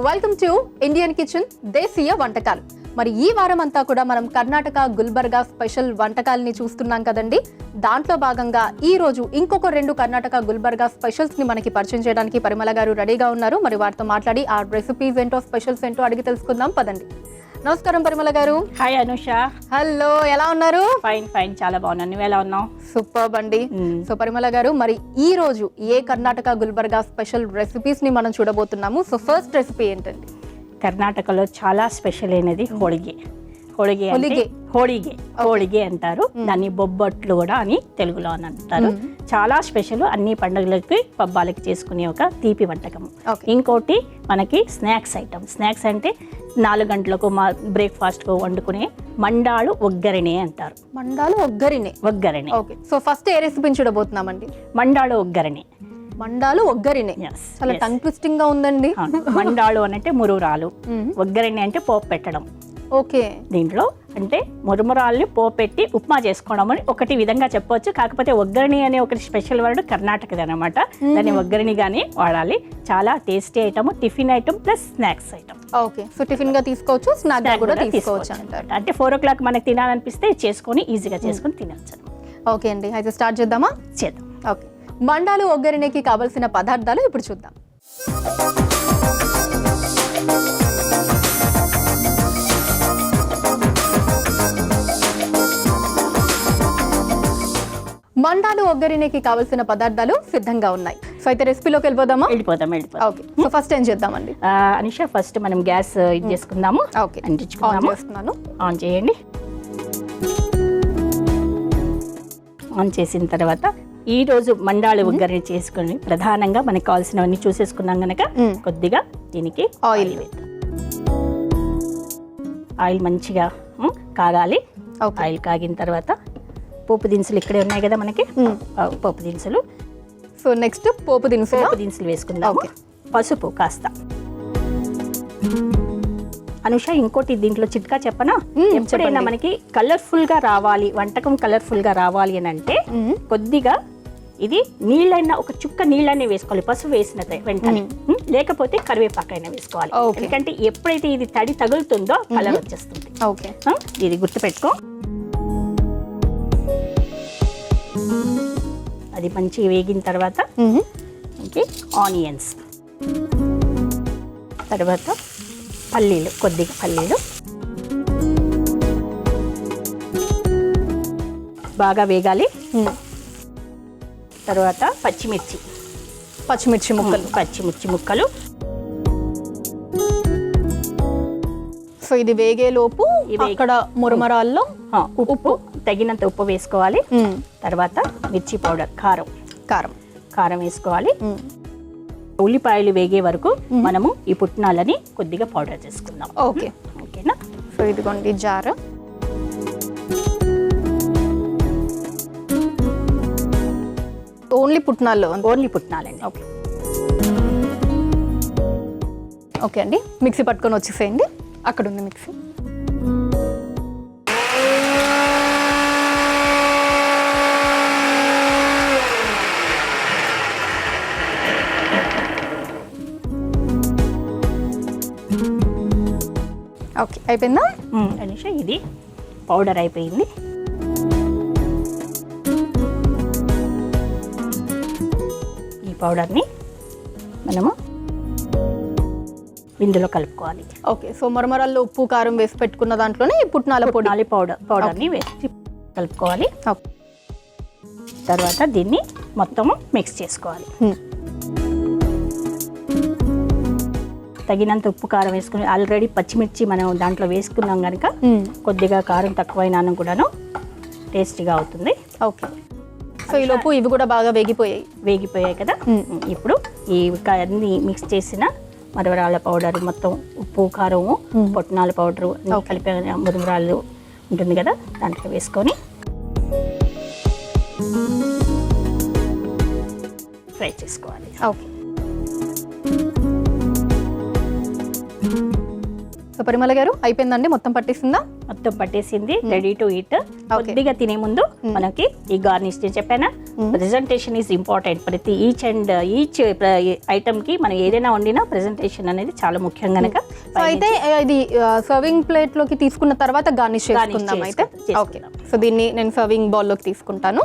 Welcome to Indian kitchen దేశీయ వంటకాలు. మరి ఈ వారం అంతా కూడా మనం కర్ణాటక గుల్బర్గా స్పెషల్ వంటకాలని చూస్తున్నాం కదండి. దాంట్లో భాగంగా ఈ రోజు ఇంకొక 2 కర్ణాటక గుల్బర్గా స్పెషల్స్ ని మనకి పరిచయం చేయడానికి పరిమళ గారు రెడీగా ఉన్నారు. మరి వారితో మాట్లాడి ఆ రెసిపీస్ ఏంటో స్పెషల్స్ ఏంటో అడిగి తెలుసుకుందాం పదండి. నమస్కారం పరిమళ గారు. హాయ్ అనుష. హలో, ఎలా ఉన్నారు? ఫైన్ చాలా బాగున్నాను. నువ్వు ఎలా ఉన్నావు? సూపర్ అండి. సో పరిమళ గారు, మరి ఈ రోజు ఏ కర్ణాటక గుల్బర్గా స్పెషల్ రెసిపీస్ ని మనం చూడబోతున్నాము. సో ఫస్ట్ రెసిపీ ఏంటండి? కర్ణాటకలో చాలా స్పెషల్ అయినది హోళిగే. హోళిగే అంటారు. దాన్ని బొబ్బట్లు కూడా అని తెలుగులో అని అంటారు. చాలా స్పెషల్, అన్ని పండుగలకి పబ్బాలకి చేసుకునే ఒక తీపి వంటకం. ఇంకోటి మనకి స్నాక్స్ ఐటమ్. స్నాక్స్ అంటే 4 గంటలకు బ్రేక్ఫాస్ట్ కు వండుకునే మండాలు ఒగ్గరిణి అంటారు. మండాలు ఒగ్గరిణి. ఓకే, సో ఫస్ట్ ఏ రెసిపీని చూడబోతున్నామండి? మండాలు ఒగ్గరిణి. మండాలు ఒగ్గరిని. చాలా టంగ్ ట్విస్టింగ్ గా ఉందండి. మండాలు అంటే మురుమురాలు, ఒగ్గరిని అంటే పోపు పెట్టడం. ఓకే, దీంట్లో అంటే మురుమురాల్ని పోపు పెట్టి ఉప్మా చేసుకోవడం అని ఒకటి విధంగా చెప్పొచ్చు. కాకపోతే ఒగ్గరిని అనే ఒకటి స్పెషల్ వర్డ్ కర్ణాటకది అనమాట. దాన్ని ఒగ్గరినిగానే వాడాలి. చాలా tasty item, tiffin item plus snacks item. Okay, so tiffin గా తీసుకోవచ్చు, స్నాక్ కూడా తీసుకోవచ్చు అంటారు. అంటే 4 o'clock మనకి తినాలనిపిస్తే చేసుకొని ఈజీగా చేసుకొని తినచ్చు. ఓకే అండి, అయితే స్టార్ట్ చేద్దామా? చేద్దాం. ఓకే, మండాలు ఒగ్గరినికి కావలసిన పదార్థాలు ఇప్పుడు చూద్దాం. మండాలు ఒగ్గరినికి కావలసిన పదార్థాలు సిద్ధంగా ఉన్నాయి. సో అయితే రెసిపీలోకి వెళ్ళిపోదామా? వెళ్ళిపోదాం. ఓకే, సో ఫస్ట్ ఏం చేద్దామండి? అనిష, ఫస్ట్ మనం గ్యాస్ ఇది చేసుకుందాము. ఓకే, అంటించుకుందాము. ఆన్ చేయండి. ఆన్ చేసిన తర్వాత ఈ రోజు మండాలు ఒగ్గరిని చేసుకుని ప్రధానంగా మనకు కావాల్సినవన్నీ చూసేసుకున్నాం గనక కొద్దిగా దీనికి ఆయిల్ వేద్దాం. ఆయిల్ మంచిగా కాగాలి. ఆయిల్ కాగిన తర్వాత పోపు దినుసులు ఇక్కడే ఉన్నాయి కదా మనకి, పోపు దినుసులు. సో నెక్స్ట్ పోపు దినుసులు వేసుకుందాం. పసుపు కాస్త. అనుష, ఇంకోటి దీంట్లో చిట్కా చెప్పనా? ఎప్పుడైనా మనకి కలర్ఫుల్ గా రావాలి, వంటకం కలర్ఫుల్ గా రావాలి అని అంటే కొద్దిగా ఇది నీళ్ళైనా, ఒక చుక్క నీళ్ళని వేసుకోవాలి పసుపు వేసిన వెంటనే. లేకపోతే కరివేపాకైనా వేసుకోవాలి. ఎందుకంటే ఎప్పుడైతే ఇది తడి తగులుతుందో కలర్ వచ్చేస్తుంది. ఓకే, ఇది గుర్తుపెట్టుకో. అది మంచిగా వేగిన తర్వాత ఆనియన్స్, తర్వాత పల్లీలు, కొద్దిగా పల్లీలు బాగా వేగాలి. తర్వాత పచ్చిమిర్చి ముక్కలు. సో ఇది వేగే లోపు ఇక్కడ మురమరాల్లో ఉప్పు, తగినంత ఉప్పు వేసుకోవాలి. తర్వాత మిర్చి పౌడర్, కారం వేసుకోవాలి. ఉల్లిపాయలు వేగే వరకు మనము ఈ పుట్నాలని కొద్దిగా పౌడర్ చేసుకుందాం. ఓకేనా? సో ఇదిగోండి జార. ఓన్లీ పుట్నాలండి. ఓకే అండి, మిక్సీ పట్టుకొని వచ్చేసేయండి. అక్కడ ఉంది మిక్సీ. ఓకే, అయిపోయిందా అనిష? ఇది పౌడర్ అయిపోయింది. ఈ పౌడర్ని మనము ఇందులో కలుపుకోవాలి. ఓకే, సో మరమరాల్లో ఉప్పు కారం వేసి పెట్టుకున్న దాంట్లోనే పుట్నాల పౌడర్ని వేసి కలుపుకోవాలి. తర్వాత దీన్ని మొత్తము మిక్స్ చేసుకోవాలి. తగినంత ఉప్పు కారం వేసుకుని, ఆల్రెడీ పచ్చిమిర్చి మనం దాంట్లో వేసుకున్నాం కనుక కొద్దిగా కారం తక్కువైనా కూడాను టేస్టీగా అవుతుంది. ఓకే, సో ఈ లోపు ఇవి కూడా బాగా వేగిపోయాయి కదా. ఇప్పుడు ఈ అన్ని మిక్స్ చేసిన మరమరాల పౌడర్, మొత్తం ఉప్పు కారము, పొట్నాల పౌడరు కలిపి మురుమురాలు ఉంటుంది కదా, దాంట్లో వేసుకొని ఫ్రై చేసుకోవాలి. ఓకే, సో పరిమళ గారు అయిపోయిందండి, మొత్తం పట్టేసిందా? మొత్తం పట్టేసింది, రెడీ టు ఈట్. కొద్దిగా తినే ముందు మనకి ఈ గార్నిష్ చెప్పానా, ప్రెజెంటేషన్ ఈజ్ ఇంపార్టెంట్. ప్రతి ఈచ్ ఐటమ్ కి మనం ఏదైనా వండినా ప్రెజెంటేషన్ అనేది చాలా ముఖ్యం కనుక. సో అయితే ఇది సర్వింగ్ ప్లేట్ లోకి తీసుకున్న తర్వాత గార్నిష్ చేసుకుందాం అయితే. ఓకే, సో దీన్ని నేను సర్వింగ్ బౌల్ లోకి తీసుకుంటాను.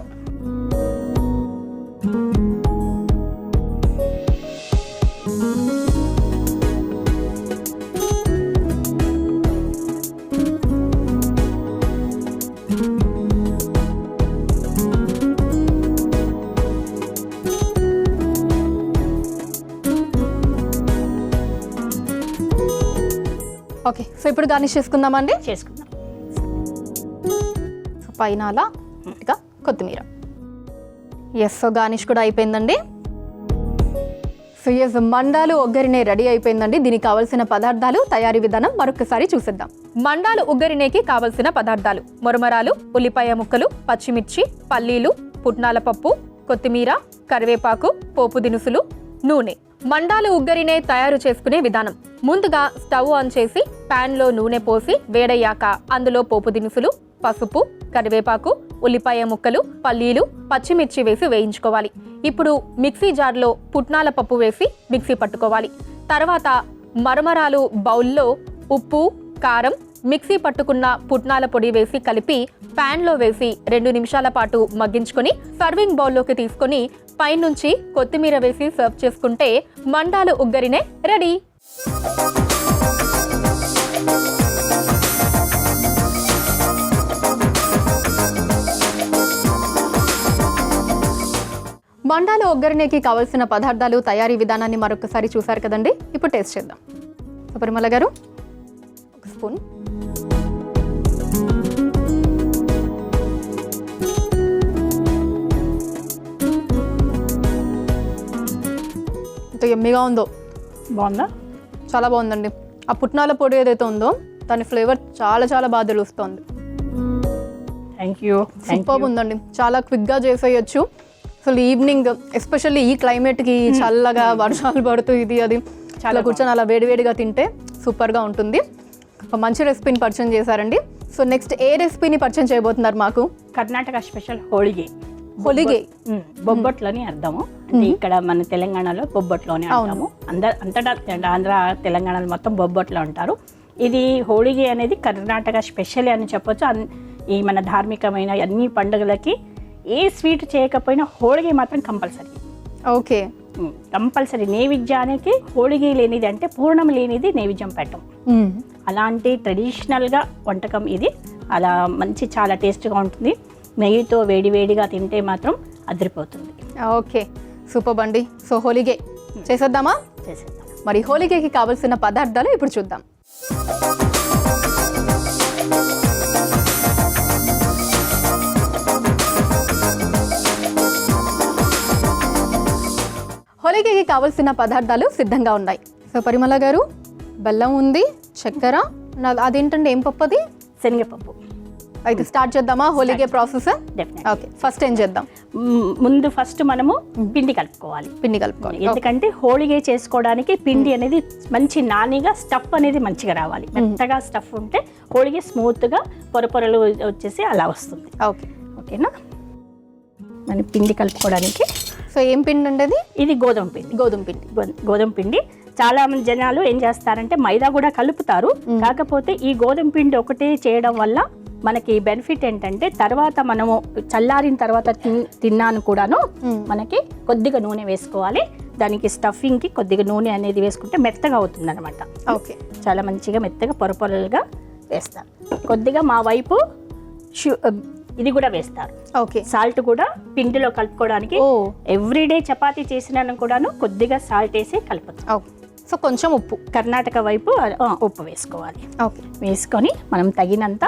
ఓకే, సో ఇప్పుడు గార్నిష్ చేసుకుందామండి. చేసుకుందాం. సో పైన అలా ఇక కొత్తిమీర. ఎస్, సో గార్నిష్ కూడా అయిపోయిందండి. సో ఎస్, మండాలు ఒగ్గరినే రెడీ అయిపోయిందండి. దీనికి కావాల్సిన పదార్థాలు, తయారీ విధానం మరొకసారి చూసేద్దాం. మండాలు ఒగ్గరినేకి కావలసిన పదార్థాలు: మొరమరాలు, ఉల్లిపాయ ముక్కలు, పచ్చిమిర్చి, పల్లీలు, పుట్నాల పప్పు, కొత్తిమీర, కరివేపాకు, పోపు దినుసులు, నూనె. మండాలు ఉగ్గరినే తయారు చేసుకునే విధానం: ముందుగా స్టవ్ ఆన్ చేసి పాన్ లో నూనె పోసి వేడయ్యాక అందులో పోపు దినుసులు, పసుపు, కరివేపాకు, ఉల్లిపాయ ముక్కలు, పల్లీలు, పచ్చిమిర్చి వేసి వేయించుకోవాలి. ఇప్పుడు మిక్సీ జార్లో పుట్నాల పప్పు వేసి మిక్సీ పట్టుకోవాలి. తర్వాత మరమరాలు బౌల్లో ఉప్పు, కారం, మిక్సీ పట్టుకున్న పుట్నాల పొడి వేసి కలిపి పాన్ లో వేసి 2 నిమిషాల పాటు మగ్గించుకొని సర్వింగ్ బౌల్లోకి తీసుకొని పైనుంచి కొత్తిమీర వేసి సర్వ్ చేసుకుంటే మండాలు ఉగ్గరినే రెడీ. మండాలు ఒగ్గరినేకి కావాల్సిన పదార్థాలు, తయారీ విధానాన్ని మరొకసారి చూసారు కదండి. ఇప్పుడు టేస్ట్ చేద్దాం. పరిమళ గారు, ఒక స్పూన్. ఎంత ఎమ్మిగా ఉందో. బాగుందా? చాలా బాగుందండి. ఆ పుట్నాల పొడి ఏదైతే ఉందో దాని ఫ్లేవర్ చాలా చాలా బాగా తెలుస్తుంది. Thank you. సూపర్ ఉందండి, చాలా క్విక్గా చేసేయచ్చు. అసలు ఈవినింగ్ ఎస్పెషల్లీ ఈ క్లైమేట్కి చల్లగా వర్షాలు పడుతూ ఇది అది చాలా కూర్చొని అలా వేడివేడిగా తింటే సూపర్గా ఉంటుంది. ఒక మంచి రెసిపీని పరిచయం చేశారండి. సో నెక్స్ట్ ఏ రెసిపీని పరిచయం చేయబోతున్నారు మాకు? కర్ణాటక స్పెషల్ హోళిగే. హోళిగే బొబ్బట్లని అర్థము. అంటే ఇక్కడ మన తెలంగాణలో బొబ్బట్లోనే అంటాము. అంతటా ఆంధ్ర తెలంగాణలో మొత్తం బొబ్బట్లో అంటారు. ఇది హోళిగే అనేది కర్ణాటక స్పెషల్ అని చెప్పొచ్చు. ఈ మన ధార్మికమైన అన్ని పండుగలకి ఏ స్వీట్ చేయకపోయినా హోళిగే మాత్రం కంపల్సరీ. Okay, compulsory. నైవేద్యానికి హోళిగే లేనిది అంటే పూర్ణం లేనిది నైవేద్యం పెట్టం. అలాంటి ట్రెడిషనల్గా వంటకం ఇది. అలా మంచి చాలా టేస్ట్గా ఉంటుంది. నెయ్యితో వేడివేడిగా తింటే మాత్రం అదిరిపోతుంది. ఓకే, సూపర్ అండి. సో హోళిగే చేసేద్దామా? చేసేద్దాం. మరి హోళిగేకి కావాల్సిన పదార్థాలు ఇప్పుడు చూద్దాం. హోళిగేకి కావాల్సిన పదార్థాలు సిద్ధంగా ఉన్నాయి. సో పరిమళ గారు, బెల్లం ఉంది, చక్కెర, అదేంటండి, ఏం పప్పు అది? శనగపప్పు. అయితే స్టార్ట్ చేద్దామా హోళిగే ప్రాసెస్? ఓకే, ఫస్ట్ ఏం చేద్దాం? ముందు ఫస్ట్ మనము పిండి కలుపుకోవాలి. పిండి కలుపుకోవాలి, ఎందుకంటే హోళిగే చేసుకోవడానికి పిండి అనేది మంచి నానిగా స్టఫ్ అనేది మంచిగా రావాలి. మెత్తగా స్టఫ్ ఉంటే హోళిగే స్మూత్గా పొరపొరలు వచ్చేసి అలా వస్తుంది. ఓకే, ఓకేనా? మన పిండి కలుపుకోవడానికి. సో ఏం పిండి ఉండేది? ఇది గోధుమ పిండి. గోధుమ పిండి. చాలా మంది జనాలు ఏం చేస్తారంటే మైదా కూడా కలుపుతారు. కాకపోతే ఈ గోధుమ పిండి ఒకటే చేయడం వల్ల మనకి బెనిఫిట్ ఏంటంటే తర్వాత మనము చల్లారిన తర్వాత తిన్నాను కూడాను మనకి కొద్దిగా నూనె వేసుకోవాలి. దానికి స్టఫింగ్కి కొద్దిగా నూనె అనేది వేసుకుంటే మెత్తగా అవుతుంది అనమాట. ఓకే, చాలా మంచిగా మెత్తగా పొరపొరలుగా వేస్తారు. కొద్దిగా మా వైపు ఇది కూడా వేస్తారు. ఓకే, సాల్ట్ కూడా పిండిలో కలుపుకోవడానికి. ఎవ్రీడే చపాతీ చేసినాను కూడాను కొద్దిగా సాల్ట్ వేసి కలుపుతాం. సో కొంచెం ఉప్పు, కర్ణాటక వైపు ఉప్పు వేసుకోవాలి. ఓకే, వేసుకొని మనం తగినంత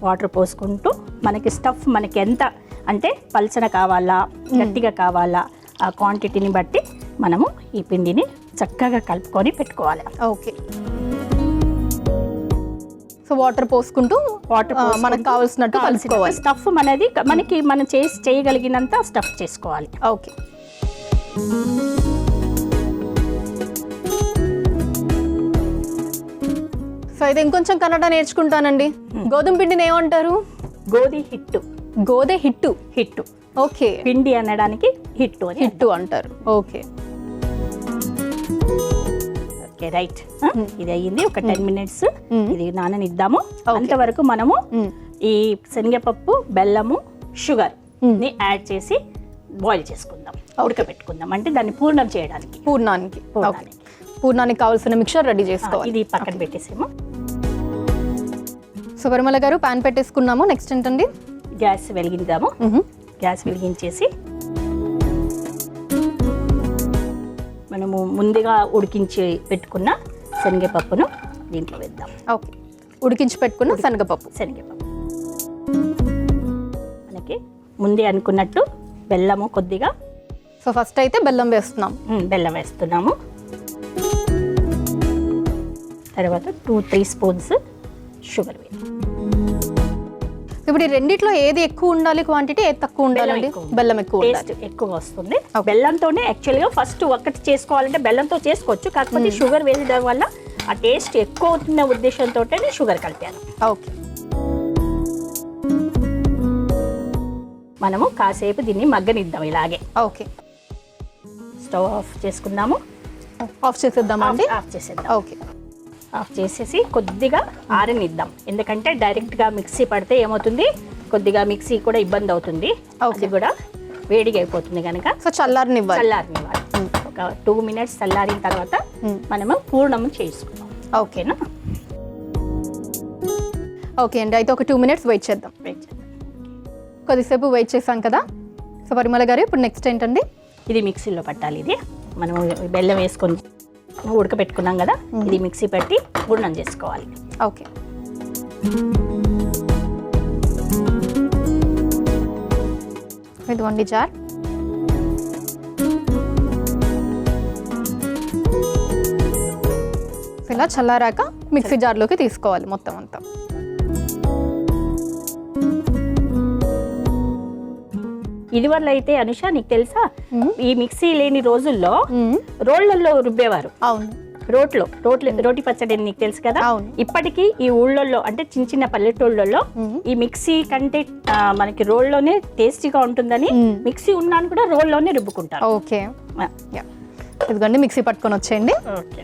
వాటర్ పోసుకుంటూ మనకి స్టఫ్ మనకి ఎంత అంటే పల్చన కావాలా గట్టిగా కావాలా ఆ క్వాంటిటీని బట్టి మనము ఈ పిండిని చక్కగా కలుపుకొని పెట్టుకోవాలి. ఓకే, సో వాటర్ పోసుకుంటూ మనకు కావాల్సినట్టు కలుపుకోవాలి. స్టఫ్ మనది మనం చేయగలిగినంత స్టఫ్ చేసుకోవాలి. ఓకే, అయితే ఇంకొంచెం కన్నడ నేర్చుకుంటానండి. గోధుమ పిండిని ఏమంటారు? గోధి హిట్టు. గోధే హిట్టు. హిట్టు. ఓకే. పిండి అనడానికి హిట్టు అని హిట్టు అంటారు. Okay okay right. ఇది అయ్యింది. ఒక 10 minutes ఇది నాననిద్దాము. అంతవరకు మనము ఈ శనగపప్పు, బెల్లము, షుగర్ ని యాడ్ చేసి బాయిల్ చేసుకుందాం, ఉడకబెట్టుకుందాం. అంటే దాన్ని పూర్ణం చేయడానికి. పూర్ణానికి కావాల్సిన మిక్చర్ రెడీ చేసుకోవాలి. ఇది పక్కన పెట్టేసేమో. సో పరిమళ గారు పాన్ పెట్టేసుకున్నాము. నెక్స్ట్ ఏంటండి? గ్యాస్ వెలిగిందాము. గ్యాస్ వెలిగించేసి మనము ముందుగా ఉడికించి పెట్టుకున్న శనగపప్పును దీంట్లో వేద్దాం. ఓకే. ఉడికించి పెట్టుకున్న శనగపప్పు. మనకి ముందే అనుకున్నట్టు బెల్లము కొద్దిగా. సో ఫస్ట్ అయితే బెల్లం వేస్తున్నాం. బెల్లం వేస్తున్నాము. తర్వాత 2-3 స్పూన్స్ షుగర్ వేయాలి. ఇప్పుడు ఈ రెండిట్లో ఏది ఎక్కువ ఉండాలి క్వాంటిటీ, ఏది తక్కువ ఉండాలండి? బెల్లం ఎక్కువ. టేస్ట్ ఎక్కువ వస్తుంది బెల్లంతోనే. యాక్చువల్గా ఫస్ట్ ఒక్కటి చేసుకోవాలంటే బెల్లంతో చేసుకోవచ్చు, కాకపోతే షుగర్ వేయడం వల్ల ఆ టేస్ట్ ఎక్కువ అవుతున్న ఉద్దేశంతో షుగర్ కలిపాను. ఓకే. మనము కాసేపు దీన్ని మగ్గనిద్దాం ఇలాగే. ఓకే. స్టవ్ ఆఫ్ చేసుకుందాము. ఆఫ్ చేసేద్దామా అండి? ఆఫ్ చేసేద్దాం. ఓకే. ఆఫ్ చేసేసి కొద్దిగా ఆరనిద్దాం. ఎందుకంటే డైరెక్ట్గా మిక్సీ పడితే ఏమవుతుంది, కొద్దిగా మిక్సీ కూడా ఇబ్బంది అవుతుంది. అది కూడా వేడిగా అయిపోతుంది కనుక సో చల్లారనివ్వాలి. ఒక 2 minutes చల్లారిన తర్వాత మనము పూర్ణము చేసుకుందాం. ఓకేనా? ఓకే అండి. అయితే ఒక 2 minutes వెయిట్ చేద్దాం. కొద్దిసేపు వెయిట్ చేసాం కదా. సో పరిమళ గారు ఇప్పుడు నెక్స్ట్ ఏంటండి? ఇది మిక్సీలో పట్టాలి. ఇది మనము బెల్లం వేసుకొని ఉడకబెట్టుకున్నాం కదా, ఇది మిక్సీ పెట్టి పూర్ణం చేసుకోవాలి. ఓకే. ఇదిగోండి జార్. ఇలా చల్లారాక మిక్సీ జార్లోకి తీసుకోవాలి మొత్తం అంతా. ఇదివల్ల అయితే అనుష నీకు తెలుసా, ఈ మిక్సీ లేని రోజుల్లో రోళ్లలో రుబ్బేవారు. అవును. రోటి పచ్చడి నీకు తెలుసు కదా. ఇప్పటికీ ఈ ఊళ్ళల్లో అంటే చిన్న చిన్న పల్లెటూళ్ళల్లో ఈ మిక్సీ కంటే మనకి రోల్లోనే టేస్టీగా ఉంటుందని మిక్సీ ఉన్నాను కూడా రోల్లోనే రుబ్బుకుంటారు. ఓకే. ఇదిగోండి మిక్సీ పట్టుకొని వచ్చేయండి. ఓకే.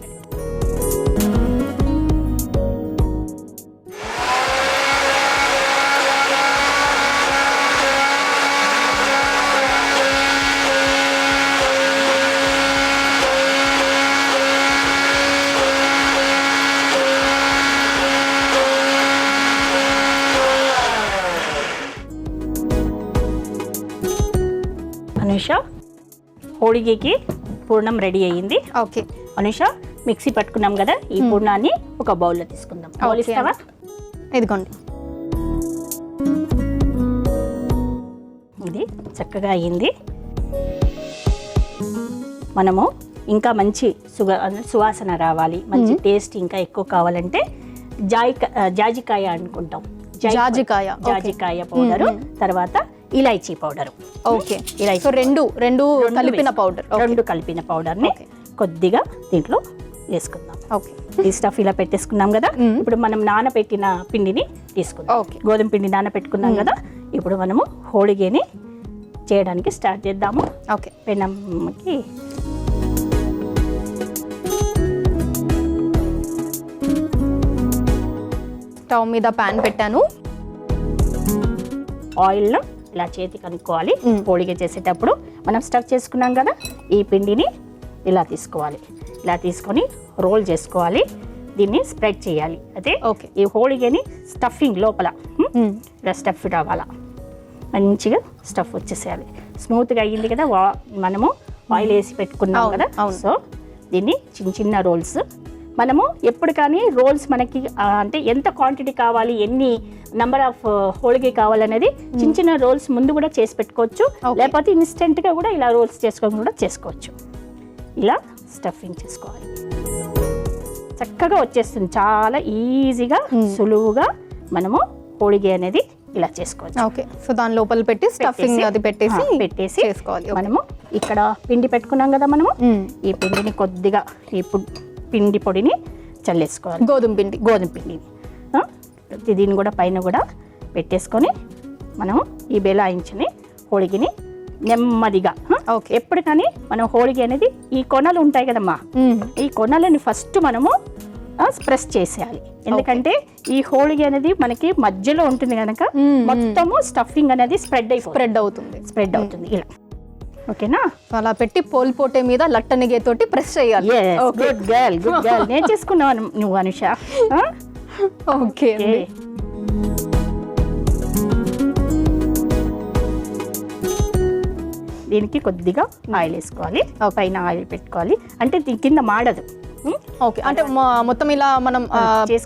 అనుష, హోళిగేకి పూర్ణం రెడీ అయ్యింది. ఓకే. అనుష, మిక్సీ పట్టుకున్నాం కదా, ఈ పూర్ణాన్ని ఒక బౌల్లో తీసుకుందాం. బౌల్ ఇస్తావా? ఇదిగోండి. ఇది చక్కగా అయ్యింది. మనము ఇంకా మంచి సువాసన రావాలి, మంచి టేస్ట్ ఇంకా ఎక్కువ కావాలంటే జాజికాయ అనుకుంటాం. జాజికాయ పౌడరు, తర్వాత ఇలాచీ పౌడరు. ఓకే. సో రెండు కలిపిన పౌడర్. రెండు కలిపిన పౌడర్ని కొద్దిగా దీంట్లో వేసుకుందాం. ఓకే. ఈ స్టఫ్ ఇలా పెట్టేసుకున్నాం కదా. ఇప్పుడు మనం నానబెట్టిన పిండిని తీసుకుందాం. ఓకే. గోధుమ పిండి నానబెట్టుకున్నాం కదా. ఇప్పుడు మనము హోళిగేని చేయడానికి స్టార్ట్ చేద్దాము. ఓకే. పెనంకి స్టవ్ మీద పాన్ పెట్టాను. ఆయిల్లో ఇలా చేతికి అనుకోవాలి. హోళిగే చేసేటప్పుడు మనం స్టఫ్ చేసుకున్నాం కదా, ఈ పిండిని ఇలా తీసుకోవాలి. ఇలా తీసుకొని రోల్ చేసుకోవాలి. దీన్ని స్ప్రెడ్ చేయాలి. అదే ఈ హోళిగేని స్టఫింగ్ లోపల ఇలా స్టఫ్ అవ్వాలా, మంచిగా స్టఫ్ వచ్చేసేయాలి. స్మూత్గా అయ్యింది కదా, మనము ఆయిల్ వేసి పెట్టుకున్నాం కదా. సో దీన్ని చిన్న చిన్న రోల్స్ మనము ఎప్పుడు కానీ రోల్స్ మనకి అంటే ఎంత క్వాంటిటీ కావాలి, ఎన్ని నంబర్ ఆఫ్ హోళిగే కావాలనేది చిన్న చిన్న రోల్స్ ముందు కూడా చేసి పెట్టుకోవచ్చు. లేకపోతే ఇన్స్టెంట్గా కూడా ఇలా రోల్స్ చేసుకొని కూడా చేసుకోవచ్చు. ఇలా స్టఫింగ్ చేసుకోవాలి. చక్కగా వచ్చేస్తుంది. చాలా ఈజీగా సులువుగా మనము హోళిగే అనేది ఇలా చేసుకోవచ్చు. ఓకే. సో దాని లోపల పెట్టి స్టఫింగ్ అది పెట్టేసి చేసుకోవాలి. మనము ఇక్కడ పిండి పెట్టుకున్నాం కదా, మనము ఈ పిండిని కొద్దిగా ఈ పిండి పొడిని చల్లేసుకోవాలి. గోధుమ పిండిని దీన్ని కూడా పైన కూడా పెట్టేసుకొని మనం ఈ బెలాయించుని హోళిగిని నెమ్మదిగా ఎప్పుడు కానీ మనం హోళిగి అనేది ఈ కొనలు ఉంటాయి కదమ్మా, ఈ కొనలని ఫస్ట్ మనము ప్రెస్ చేసేయాలి. ఎందుకంటే ఈ హోళిగి అనేది మనకి మధ్యలో ఉంటుంది కనుక మొత్తము స్టఫింగ్ అనేది స్ప్రెడ్ అవుతుంది ఇలా. ఓకేనా? అలా పెట్టి పోల్పోటే మీద లట్టనిగే తోటి ప్రెస్ చేయాలి. గుడ్ గర్ల్ నేర్చేసుకున్నావు నువ్వు అనుష. ఓకే. దీనికి కొద్దిగా ఆయిల్ వేసుకోవాలి, పైన ఆయిల్ పెట్టుకోవాలి, అంటే దీని కింద మాడదు. ఓకే, అంటే మొత్తం ఇలా మనం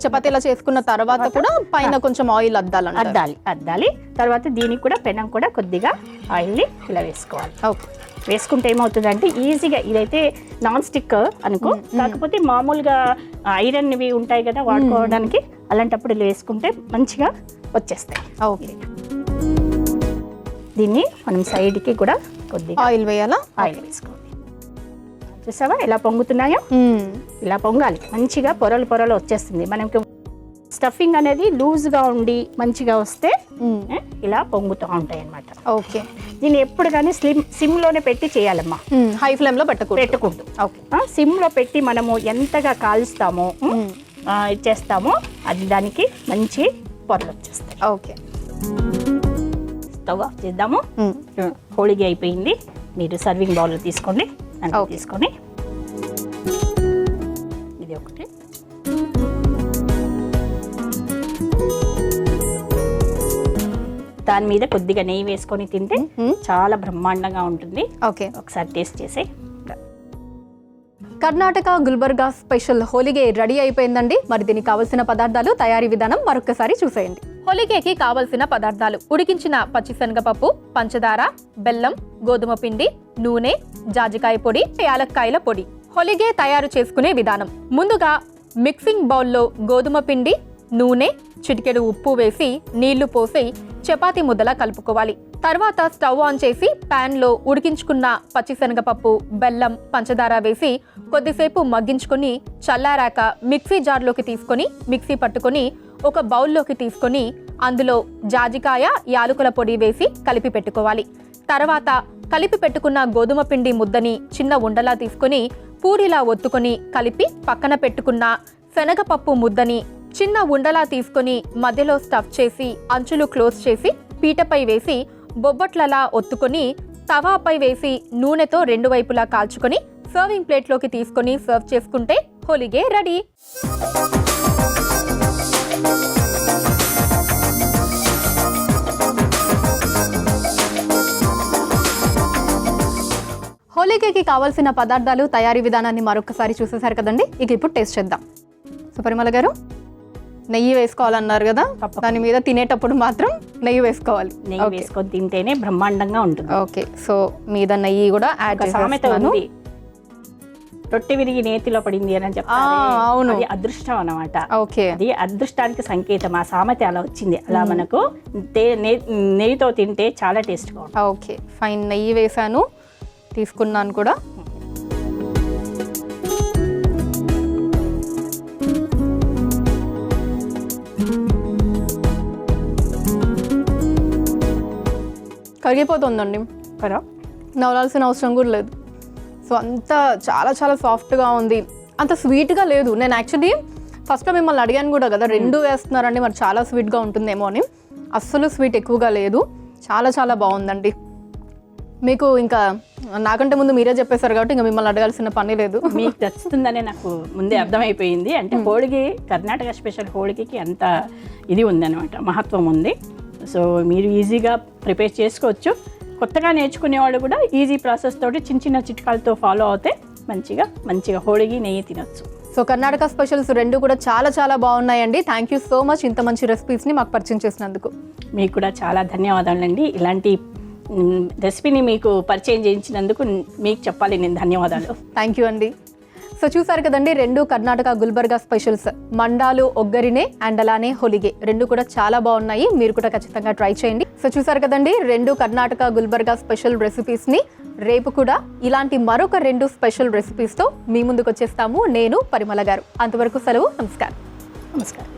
చపాతీ ఇలా చేసుకున్న తర్వాత కూడా పైన కొంచెం ఆయిల్ అద్దాలి. తర్వాత దీనికి కూడా పెనం కూడా కొద్దిగా ఆయిల్ని ఇలా వేసుకోవాలి. ఓకే, వేసుకుంటే ఏమవుతుందంటే ఈజీగా, ఇదైతే నాన్ స్టిక్ అనుకో, కాకపోతే మామూలుగా ఐరన్వి ఉంటాయి కదా వాడుకోవడానికి, అలాంటప్పుడు ఇలా వేసుకుంటే మంచిగా వచ్చేస్తాయి. ఓకే, దీన్ని మనం సైడ్కి కూడా కొద్దిగా ఆయిల్ వేయాలా? ఆయిల్ వేసుకోవాలి. చూసావా ఎలా పొంగుతున్నాయో? ఇలా పొంగాలి, మంచిగా పొరలు వచ్చేస్తుంది. మనకి స్టఫింగ్ అనేది లూజ్గా ఉండి మంచిగా వస్తే ఇలా పొంగుతూ ఉంటాయి అన్నమాట. ఓకే, దీన్ని ఎప్పుడు కానీ సిమ్లోనే పెట్టి చేయాలమ్మా, హై ఫ్లేమ్లో పెట్టుకుంటూ. సిమ్లో పెట్టి మనము ఎంతగా కాలుస్తామో చేస్తామో అది దానికి మంచి పొరలు వచ్చేస్తాయి. ఓకే, స్టవ్ ఆఫ్ చేద్దాము. హోళిగి అయిపోయింది. మీరు సర్వింగ్ బౌల్ తీసుకోండి, తీసుకొని ఇది ఒకటి దాని మీద కొద్దిగా నెయ్యి వేసుకొని తింటే చాలా బ్రహ్మాండంగా ఉంటుంది. ఓకే, ఒకసారి టేస్ట్ చేసి. కర్ణాటక గుల్బర్గా స్పెషల్ హోలిగే రెడీ అయిపోయిందండి. మరి దీనికి కావలసిన పదార్థాలు, తయారీ విధానం మరొకసారి చూసేయండి. హోలిగేకి కావలసిన పదార్థాలు: ఉడికించిన పచ్చిశనగపప్పు, పంచదార, బెల్లం, గోధుమ పిండి, నూనె, జాజికాయ పొడి, యాలక్కాయల పొడి. హోలిగే తయారు చేసుకునే విధానం: ముందుగా మిక్సింగ్ బౌల్లో గోధుమ పిండి, నూనె, చిటికెడు ఉప్పు వేసి నీళ్లు పోసి చపాతీ ముద్దలా కలుపుకోవాలి. తర్వాత స్టవ్ ఆన్ చేసి పాన్ లో ఉడికించుకున్న పచ్చిశనగపప్పు, బెల్లం, పంచదార వేసి కొద్దిసేపు మగ్గించుకొని చల్లారాక మిక్సీ జార్లోకి తీసుకొని మిక్సీ పట్టుకొని ఒక బౌల్లోకి తీసుకొని అందులో జాజికాయ, యాలకుల పొడి వేసి కలిపి పెట్టుకోవాలి. తర్వాత కలిపి పెట్టుకున్న గోధుమ పిండి ముద్దని చిన్న ఉండలా తీసుకొని పూరిలా ఒత్తుకొని కలిపి పక్కన పెట్టుకున్న శనగపప్పు ముద్దని చిన్న ఉండలా తీసుకొని మధ్యలో స్టఫ్ చేసి అంచులు క్లోజ్ చేసి పీటపై వేసి బొబ్బట్లలా ఒత్తుకొని తవాపై వేసి నూనెతో రెండు వైపులా కాల్చుకొని సర్వింగ్ ప్లేట్లోకి తీసుకొని సర్వ్ చేసుకుంటే హోలిగే రెడీ. హోలిగేకి కావాల్సిన పదార్థాలు, తయారీ విధానాన్ని మరొకసారి చూసేసారు కదండి. ఇక ఇప్పుడు టేస్ట్ చేద్దాం. సో పరిమళ గారు, నెయ్యి వేసుకోవాలన్నారు కదా, దాని మీద తినేటప్పుడు మాత్రం నెయ్యి వేసుకోవాలి. నెయ్యి వేసుకొని తింటేనే బ్రహ్మాండంగా ఉంటుంది. ఓకే, సో మీద నెయ్యి కూడా యాడ్ చేస్తాను. రొట్టె విరిగి నేతిలో పడింది అని చెప్తారు. అవును, అది అదృష్టం అన్నమాట. ఓకే, అది అదృష్టానికి సంకేతం. ఆ సామెత అలా వచ్చింది. అలా మనకు నెయ్యితో తింటే చాలా టేస్ట్గా ఉంటుంది. ఓకే ఫైన్, నెయ్యి వేసాను, తీసుకున్నాను కూడా. కరిగిపోతుందండి కదా, నవలాల్సిన అవసరం కూడా లేదు. సో అంతా చాలా చాలా సాఫ్ట్గా ఉంది, అంత స్వీట్గా లేదు. నేను యాక్చువల్లీ ఫస్ట్లో మిమ్మల్ని అడిగాను కూడా కదా, రెండు వేస్తున్నారండి మరి చాలా స్వీట్గా ఉంటుందేమో అని. అస్సలు స్వీట్ ఎక్కువగా లేదు, చాలా చాలా బాగుందండి. మీకు ఇంకా నాకంటే ముందు మీరే చెప్పేశారు కాబట్టి ఇంకా మిమ్మల్ని అడగాల్సిన పని లేదు. మీకు నచ్చుతుందనే నాకు ముందే అర్థమైపోయింది. అంటే హోళిగి, కర్ణాటక స్పెషల్ హోళిగికి అంత ఇది ఉందన్నమాట, మహత్వం ఉంది. సో మీరు ఈజీగా ప్రిపేర్ చేసుకోవచ్చు. కొత్తగా నేర్చుకునే వాళ్ళు కూడా ఈజీ ప్రాసెస్ తోటి చిన్న చిన్న చిట్కాలతో ఫాలో అవుతే మంచిగా హోళిగి నెయ్యి తినొచ్చు. సో కర్ణాటక స్పెషల్స్ రెండు కూడా చాలా చాలా బాగున్నాయండి. థ్యాంక్ యూ సో మచ్ ఇంత మంచి రెసిపీస్ని మాకు పరిచయం చేసినందుకు. మీకు కూడా చాలా ధన్యవాదాలండి. ఇలాంటి రెసిపీని మీకు పరిచయం చేయించినందుకు మీకు చెప్పాలి నేను ధన్యవాదాలు. థ్యాంక్ యూ అండి. సో చూసారు కదండి, రెండు కర్ణాటక గుల్బర్గా స్పెషల్స్, మండాలు ఒగ్గరినే అండ్ అలానే హొలిగే, రెండు కూడా చాలా బాగున్నాయి. మీరు కూడా ఖచ్చితంగా ట్రై చేయండి. సో చూసారు కదండి, రెండు కర్ణాటక గుల్బర్గా స్పెషల్ రెసిపీస్ ని. రేపు కూడా ఇలాంటి మరొక రెండు స్పెషల్ రెసిపీస్ తో మీ ముందుకు వచ్చేస్తాము. నేను పరిమళ గారు. అంతవరకు సెలవు. నమస్కారం. నమస్కారం.